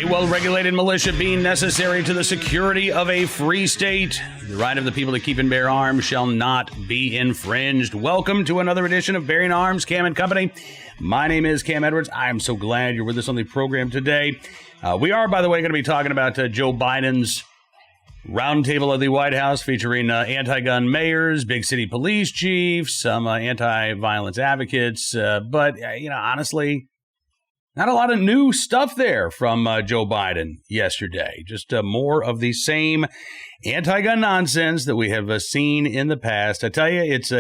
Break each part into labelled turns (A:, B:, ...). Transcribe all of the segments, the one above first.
A: A well-regulated militia being necessary to the security of a free state. The right of the people to keep and bear arms shall not be infringed. Welcome to another edition of Bearing Arms, Cam and Company. My name is Cam Edwards. I'm so glad you're with us on the program today. We are, by the way, going to be talking about Joe Biden's roundtable at the White House featuring anti-gun mayors, big city police chiefs, some anti-violence advocates. But honestly, not a lot of new stuff there from Joe Biden yesterday. Just more of the same anti-gun nonsense that we have seen in the past. I tell you, it's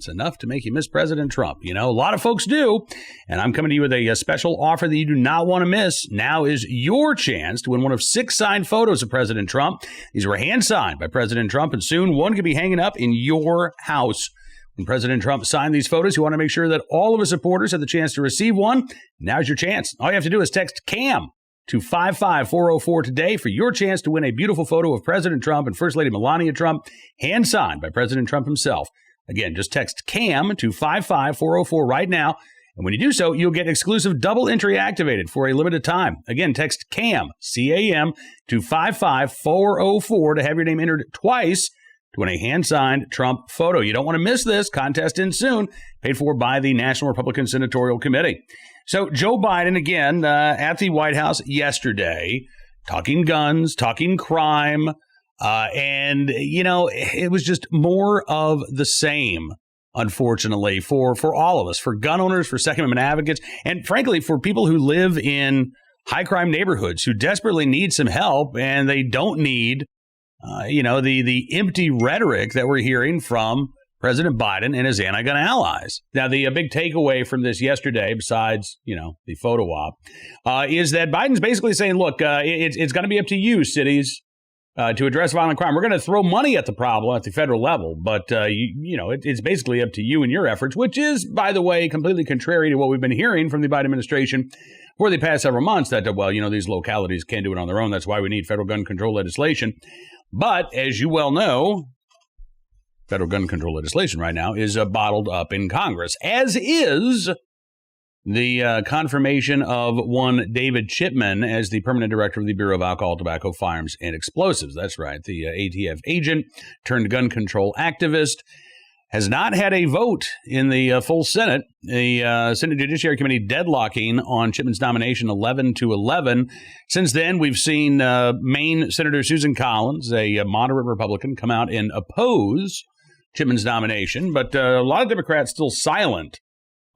A: enough to make you miss President Trump. A lot of folks do. And I'm coming to you with a special offer that you do not want to miss. Now is your chance to win one of 6 signed photos of President Trump. These were hand-signed by President Trump, and soon one could be hanging up in your house. When President Trump signed these photos, you want to make sure that all of his supporters have the chance to receive one. Now's your chance. All you have to do is text CAM to 55404 today for your chance to win a beautiful photo of President Trump and First Lady Melania Trump, hand-signed by President Trump himself. Again, just text CAM to 55404 right now. And when you do so, you'll get exclusive double entry activated for a limited time. Again, text CAM, C-A-M, to 55404 to have your name entered twice to win a hand-signed Trump photo. You don't want to miss this. Contest ends soon. Paid for by the National Republican Senatorial Committee. So Joe Biden, again, at the White House yesterday, talking guns, talking crime, and, it was just more of the same, unfortunately, for all of us, for gun owners, for Second Amendment advocates, and frankly, for people who live in high-crime neighborhoods who desperately need some help, and they don't need the empty rhetoric that we're hearing from President Biden and his anti-gun allies. Now, the big takeaway from this yesterday, besides, the photo op, is that Biden's basically saying, look, it's going to be up to you, cities, to address violent crime. We're going to throw money at the problem at the federal level, but, it's basically up to you and your efforts, which is, by the way, completely contrary to what we've been hearing from the Biden administration for the past several months, that, these localities can't do it on their own. That's why we need federal gun control legislation. But as you well know, federal gun control legislation right now is bottled up in Congress, as is the confirmation of one David Chipman as the permanent director of the Bureau of Alcohol, Tobacco, Firearms, and Explosives. That's right. The ATF agent turned gun control activist has not had a vote in the full Senate. The Senate Judiciary Committee deadlocking on Chipman's nomination 11-11. Since then, we've seen Maine Senator Susan Collins, a moderate Republican, come out and oppose Chipman's nomination. But a lot of Democrats still silent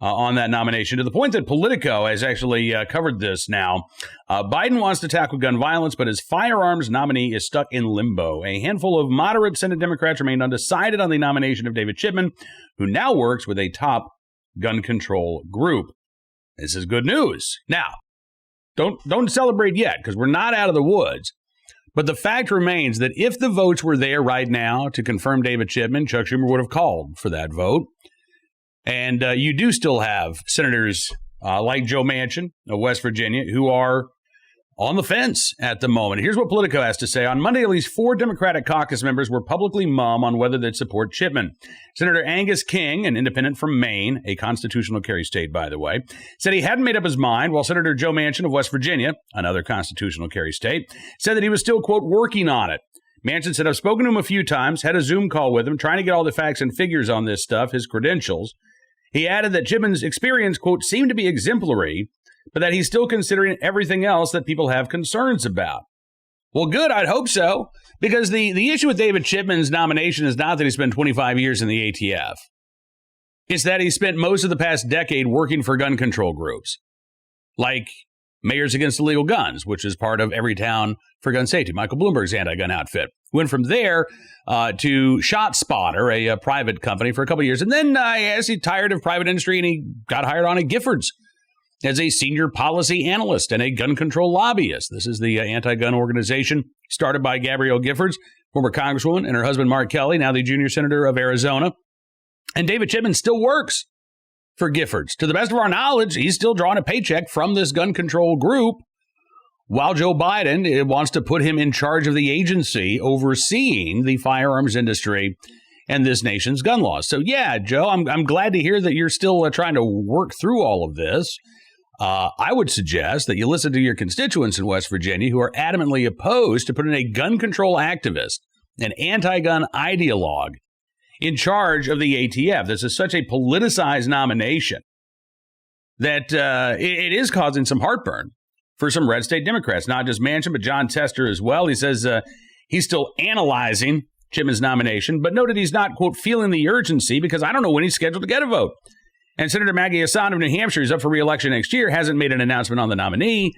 A: on that nomination, to the point that Politico has actually covered this now. Biden wants to tackle gun violence, but his firearms nominee is stuck in limbo. A handful of moderate Senate Democrats remained undecided on the nomination of David Chipman, who now works with a top gun control group. This is good news. Now, don't celebrate yet, because we're not out of the woods. But the fact remains that if the votes were there right now to confirm David Chipman, Chuck Schumer would have called for that vote. And you do still have senators like Joe Manchin of West Virginia who are on the fence at the moment. Here's what Politico has to say. On Monday, at least 4 Democratic caucus members were publicly mum on whether they'd support Chipman. Senator Angus King, an independent from Maine, a constitutional carry state, by the way, said he hadn't made up his mind, while Senator Joe Manchin of West Virginia, another constitutional carry state, said that he was still, quote, working on it. Manchin said, I've spoken to him a few times, had a Zoom call with him, trying to get all the facts and figures on this stuff, his credentials. He added that Chipman's experience, quote, seemed to be exemplary, but that he's still considering everything else that people have concerns about. Well, good, I'd hope so, because the issue with David Chipman's nomination is not that he spent 25 years in the ATF. It's that he spent most of the past decade working for gun control groups, like Mayors Against Illegal Guns, which is part of Everytown for Gun Safety, Michael Bloomberg's anti-gun outfit. Went from there to ShotSpotter, a private company, for a couple of years. And then I guess he tired of private industry and he got hired on at Giffords as a senior policy analyst and a gun control lobbyist. This is the anti-gun organization started by Gabrielle Giffords, former congresswoman, and her husband, Mark Kelly, now the junior senator of Arizona. And David Chipman still works for Giffords. To the best of our knowledge, he's still drawing a paycheck from this gun control group, while Joe Biden wants to put him in charge of the agency overseeing the firearms industry and this nation's gun laws. So, yeah, Joe, I'm glad to hear that you're still trying to work through all of this. I would suggest that you listen to your constituents in West Virginia who are adamantly opposed to putting a gun control activist, an anti-gun ideologue, in charge of the ATF. This is such a politicized nomination that it is causing some heartburn for some red state Democrats, not just Manchin, but John Tester as well. He says he's still analyzing Chipman's nomination, but noted he's not, quote, feeling the urgency because I don't know when he's scheduled to get a vote. And Senator Maggie Hassan of New Hampshire, who's up for re-election next year, hasn't made an announcement on the nominee,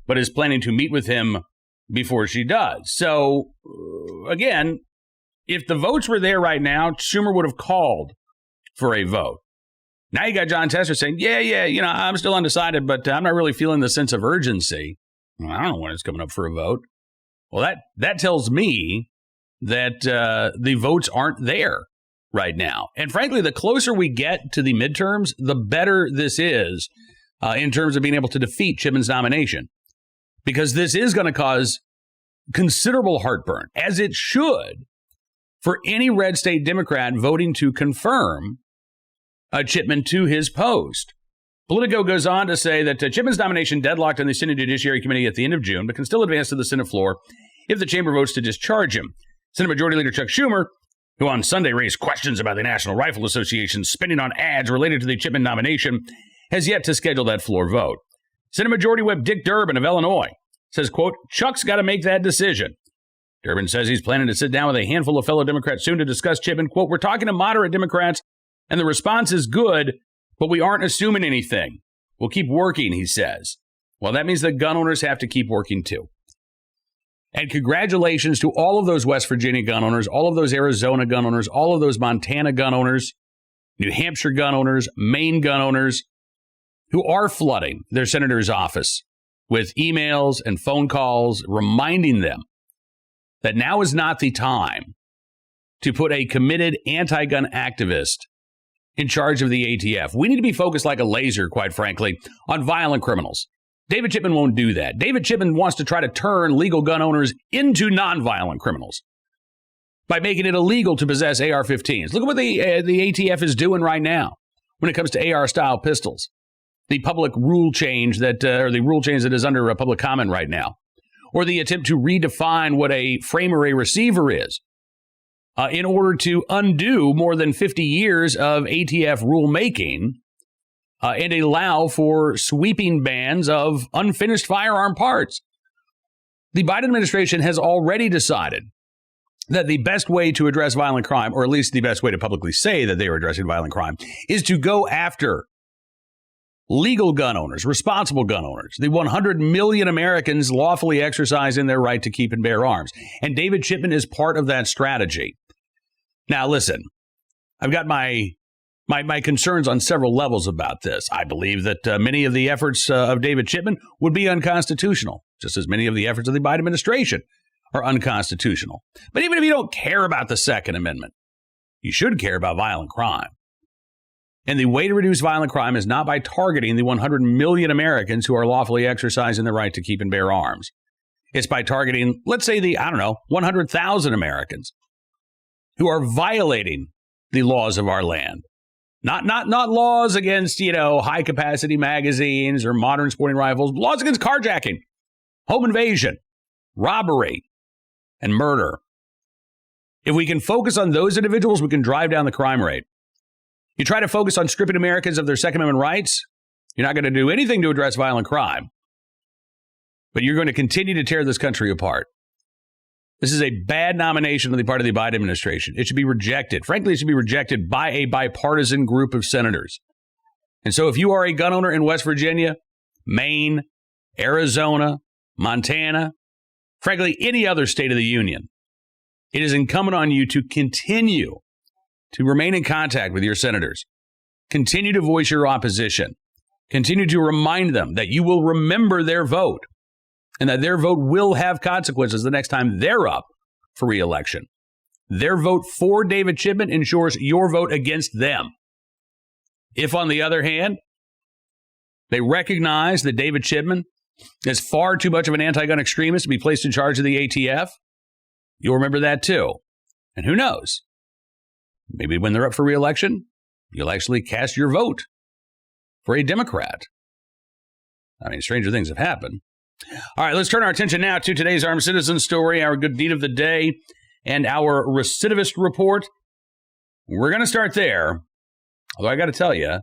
A: but is planning to meet with him before she does. So, again, if the votes were there right now, Schumer would have called for a vote. Now you got John Tester saying, yeah, I'm still undecided, but I'm not really feeling the sense of urgency. Well, I don't know when it's coming up for a vote. Well, that tells me that the votes aren't there right now. And frankly, the closer we get to the midterms, the better this is in terms of being able to defeat Chipman's nomination. Because this is going to cause considerable heartburn, as it should, for any red state Democrat voting to confirm Chipman to his post. Politico goes on to say that Chipman's nomination deadlocked in the Senate Judiciary Committee at the end of June, but can still advance to the Senate floor if the chamber votes to discharge him. Senate Majority Leader Chuck Schumer, who on Sunday raised questions about the National Rifle Association spending on ads related to the Chipman nomination, has yet to schedule that floor vote. Senate Majority Whip Dick Durbin of Illinois says, quote, Chuck's got to make that decision. Durbin says he's planning to sit down with a handful of fellow Democrats soon to discuss Chipman. Quote, we're talking to moderate Democrats, and the response is good, but we aren't assuming anything. We'll keep working, he says. Well, that means that gun owners have to keep working too. And congratulations to all of those West Virginia gun owners, all of those Arizona gun owners, all of those Montana gun owners, New Hampshire gun owners, Maine gun owners, who are flooding their senator's office with emails and phone calls reminding them that now is not the time to put a committed anti-gun activist in charge of the ATF. We need to be focused like a laser, quite frankly, on violent criminals. David Chipman won't do that. David Chipman wants to try to turn legal gun owners into nonviolent criminals by making it illegal to possess AR-15s. Look at what the ATF is doing right now when it comes to AR-style pistols. The public rule change that is under a public comment right now, or the attempt to redefine what a frame or a receiver is in order to undo more than 50 years of ATF rulemaking and allow for sweeping bans of unfinished firearm parts. The Biden administration has already decided that the best way to address violent crime, or at least the best way to publicly say that they are addressing violent crime, is to go after legal gun owners, responsible gun owners, the 100 million Americans lawfully exercising their right to keep and bear arms. And David Chipman is part of that strategy. Now, listen, I've got my concerns on several levels about this. I believe that many of the efforts of David Chipman would be unconstitutional, just as many of the efforts of the Biden administration are unconstitutional. But even if you don't care about the Second Amendment, you should care about violent crime. And the way to reduce violent crime is not by targeting the 100 million Americans who are lawfully exercising the right to keep and bear arms. It's by targeting, let's say, 100,000 Americans who are violating the laws of our land. Not laws against, high-capacity magazines or modern sporting rifles, but laws against carjacking, home invasion, robbery, and murder. If we can focus on those individuals, we can drive down the crime rate. You try to focus on stripping Americans of their Second Amendment rights, you're not going to do anything to address violent crime. But you're going to continue to tear this country apart. This is a bad nomination on the part of the Biden administration. It should be rejected. Frankly, it should be rejected by a bipartisan group of senators. And so if you are a gun owner in West Virginia, Maine, Arizona, Montana, frankly, any other state of the union, it is incumbent on you to continue to remain in contact with your senators. Continue to voice your opposition. Continue to remind them that you will remember their vote and that their vote will have consequences the next time they're up for re-election. Their vote for David Chipman ensures your vote against them. If, on the other hand, they recognize that David Chipman is far too much of an anti-gun extremist to be placed in charge of the ATF, you'll remember that too. And who knows? Maybe when they're up for re-election, you'll actually cast your vote for a Democrat. I mean, stranger things have happened. All right, let's turn our attention now to today's Armed Citizen story, our good deed of the day, and our recidivist report. We're going to start there. Although I got to tell you,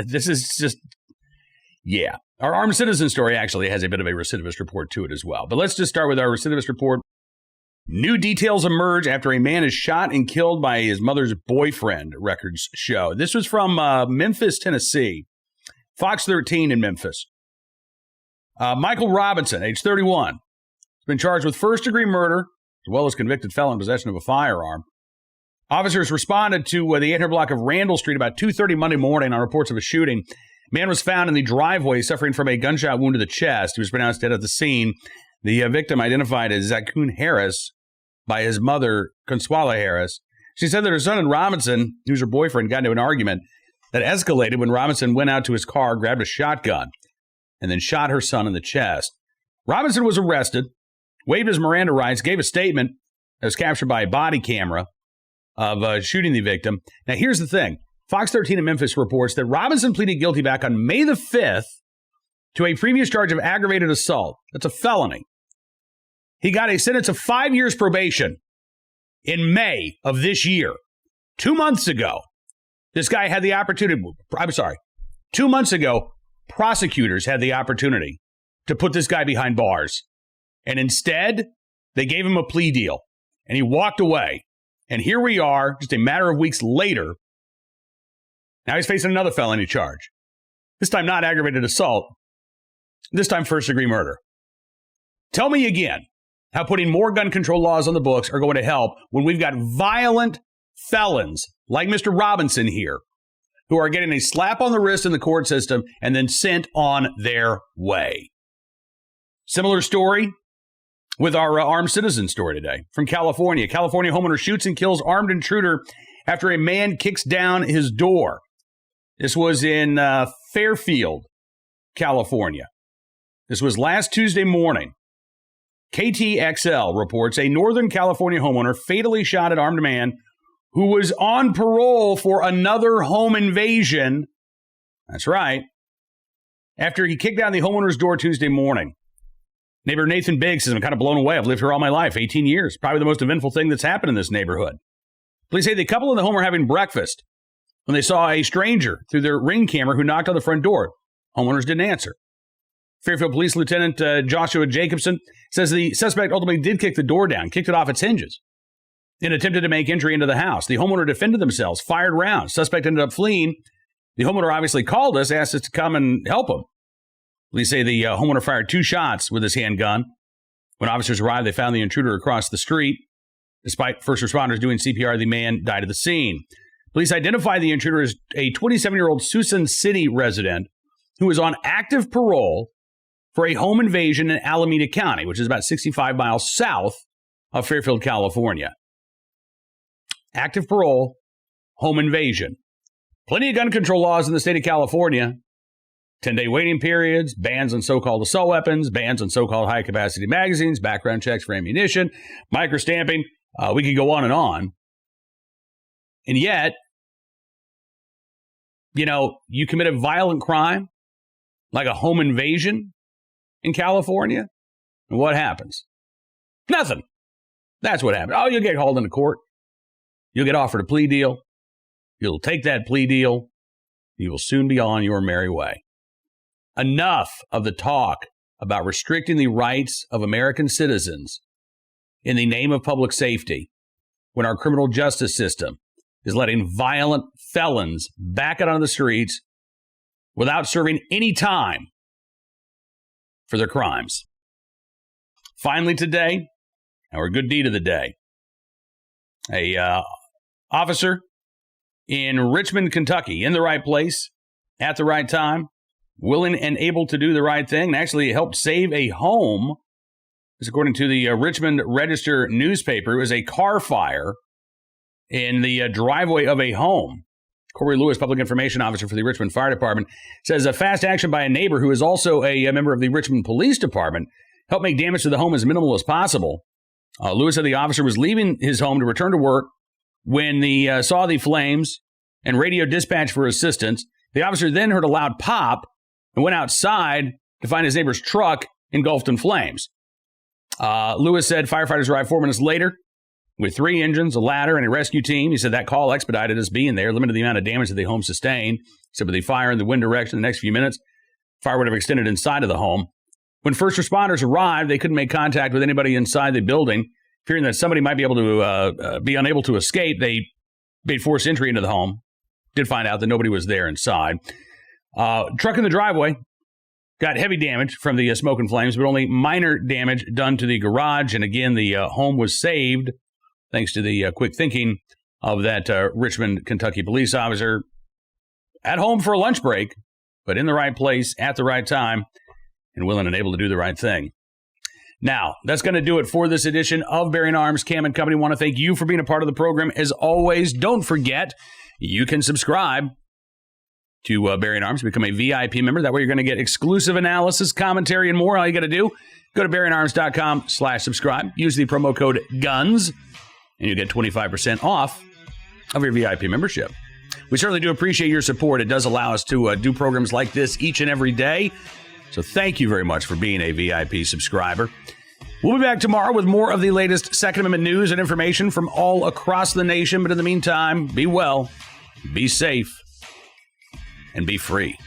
A: this is just, yeah. Our Armed Citizen story actually has a bit of a recidivist report to it as well. But let's just start with our recidivist report. New details emerge after a man is shot and killed by his mother's boyfriend, records show. This was from Memphis, Tennessee. Fox 13 in Memphis. Michael Robinson, age 31, has been charged with first-degree murder, as well as convicted felon in possession of a firearm. Officers responded to the 800 block of Randall Street about 2:30 Monday morning on reports of a shooting. Man was found in the driveway suffering from a gunshot wound to the chest. He was pronounced dead at the scene. The victim, identified as Zaccoon Harris by his mother, Consuela Harris. She said that her son and Robinson, who's her boyfriend, got into an argument that escalated when Robinson went out to his car, grabbed a shotgun, and then shot her son in the chest. Robinson was arrested, waived his Miranda rights, gave a statement that was captured by a body camera of shooting the victim. Now, here's the thing. Fox 13 in Memphis reports that Robinson pleaded guilty back on May the 5th to a previous charge of aggravated assault. That's a felony. He got a sentence of 5 years probation in May of this year. 2 months ago, this guy had the opportunity. 2 months ago, prosecutors had the opportunity to put this guy behind bars. And instead, they gave him a plea deal. And he walked away. And here we are, just a matter of weeks later. Now he's facing another felony charge. This time not aggravated assault. This time first-degree murder. Tell me again how putting more gun control laws on the books are going to help when we've got violent felons like Mr. Robinson here who are getting a slap on the wrist in the court system and then sent on their way. Similar story with our armed citizen story today from California. California homeowner shoots and kills armed intruder after a man kicks down his door. This was in Fairfield, California. This was last Tuesday morning. KTXL reports a Northern California homeowner fatally shot an armed man who was on parole for another home invasion. That's right. After he kicked down the homeowner's door Tuesday morning. Neighbor Nathan Biggs says, I'm kind of blown away. I've lived here all my life, 18 years. Probably the most eventful thing that's happened in this neighborhood. Police say the couple and the home were having breakfast when they saw a stranger through their Ring camera who knocked on the front door. Homeowners didn't answer. Fairfield Police Lieutenant Joshua Jacobson says the suspect ultimately did kick the door down, kicked it off its hinges, and attempted to make entry into the house. The homeowner defended themselves, fired rounds. Suspect ended up fleeing. The homeowner obviously called us, asked us to come and help him. Police say the homeowner fired 2 shots with his handgun. When officers arrived, they found the intruder across the street. Despite first responders doing CPR, the man died at the scene. Police identified the intruder as a 27-year-old Suisun City resident who was on active parole for a home invasion in Alameda County, which is about 65 miles south of Fairfield, California. Active parole, home invasion. Plenty of gun control laws in the state of California. 10-day waiting periods, bans on so-called assault weapons, bans on so-called high-capacity magazines, background checks for ammunition, microstamping. We could go on and on. And yet, you commit a violent crime, like a home invasion in California, and what happens? Nothing. That's what happens. Oh, you'll get hauled into court. You'll get offered a plea deal. You'll take that plea deal. You will soon be on your merry way. Enough of the talk about restricting the rights of American citizens in the name of public safety when our criminal justice system is letting violent felons back out on the streets without serving any time for their crimes. Finally today, our good deed of the day. A officer in Richmond, Kentucky, in the right place, at the right time, willing and able to do the right thing, and actually helped save a home. This, according to the Richmond Register newspaper, it was a car fire in the driveway of a home. Corey Lewis, public information officer for the Richmond Fire Department, says a fast action by a neighbor who is also a member of the Richmond Police Department helped make damage to the home as minimal as possible. Lewis said the officer was leaving his home to return to work when he saw the flames and radio dispatch for assistance. The officer then heard a loud pop and went outside to find his neighbor's truck engulfed in flames. Lewis said firefighters arrived 4 minutes later with 3 engines, a ladder, and a rescue team. He said that call expedited us being there, limited the amount of damage that the home sustained. He said with the fire in the wind direction in the next few minutes, fire would have extended inside of the home. When first responders arrived, they couldn't make contact with anybody inside the building. Fearing that somebody might be able to be unable to escape, they made forced entry into the home. Did find out that nobody was there inside. Truck in the driveway got heavy damage from the smoke and flames, but only minor damage done to the garage. And again, the home was saved thanks to the quick thinking of that Richmond, Kentucky police officer at home for a lunch break, but in the right place at the right time and willing and able to do the right thing. Now, that's going to do it for this edition of Bearing Arms Cam and Company. I want to thank you for being a part of the program. As always, don't forget, you can subscribe to Bearing Arms, become a VIP member. That way you're going to get exclusive analysis, commentary, and more. All you got to do, go to bearingarms.com/subscribe. Use the promo code GUNS, and you get 25% off of your VIP membership. We certainly do appreciate your support. It does allow us to do programs like this each and every day. So thank you very much for being a VIP subscriber. We'll be back tomorrow with more of the latest Second Amendment news and information from all across the nation. But in the meantime, be well, be safe, and be free.